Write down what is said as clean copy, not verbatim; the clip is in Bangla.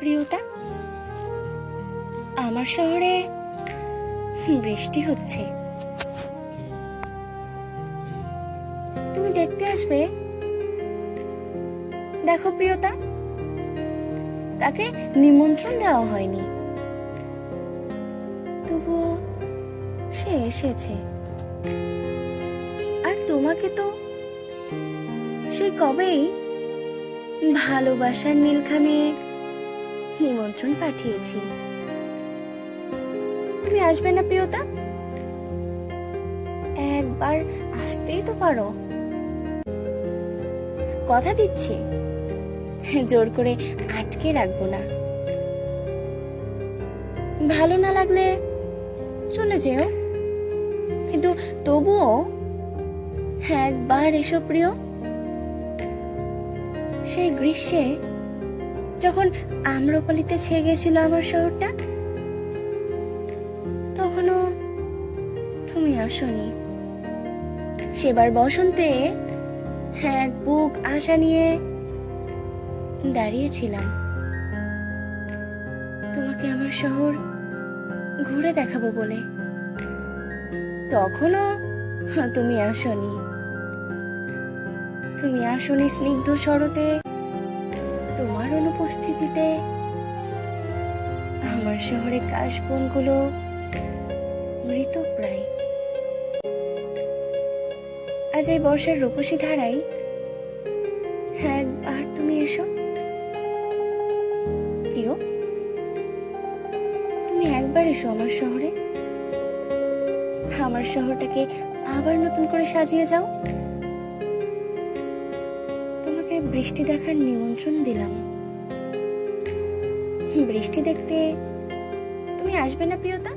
প্রিয়তা, আমার শহরে বৃষ্টি হচ্ছে। তুমি দেখতে আসবে? দেখো প্রিয়তা, তাকে নিমন্ত্রণ দেওয়া হয়নি, তবুও সে এসেছে। আর তোমাকে তো সেই কবেই ভালোবাসার নীলখামে নিমন্ত্রণ পাঠিয়েছি। তুমি আসবে না প্রিয়তা? একবার আসতেই তো পারো। কথা দিচ্ছি, জোর করে আটকে রাখবো না। ভালো না লাগলে চলে যেও, কিন্তু তবুও একবার এসো প্রিয়। সেই গ্রীষ্মে যখন আম্রপালিতে ছেয়ে গেছিল আমার শহরটা, তখনও তুমি আসোনি। সেবার বসন্তে এক বুক আশা নিয়ে দাঁড়িয়েছিলাম, তোমাকে আমার শহর ঘুরে দেখাবো বলে। তখনও তুমি আসোনি। তুমি আসোনি স্নিগ্ধ শরতে, তোমার অনুপস্থিতিতে আমার শহরে কাশবনগুলো মৃতপ্রায়। আজ এই বর্ষার রূপসী ধারায় একবার তুমি এসো প্রিয়। তুমি একবার এসো আমার শহরে, আমার শহরটাকে আবার নতুন করে সাজিয়ে যাও। তোমাকে বৃষ্টি দেখার নিমন্ত্রণ দিলাম। বৃষ্টি দেখতে তুমি আসবে না প্রিয়তা?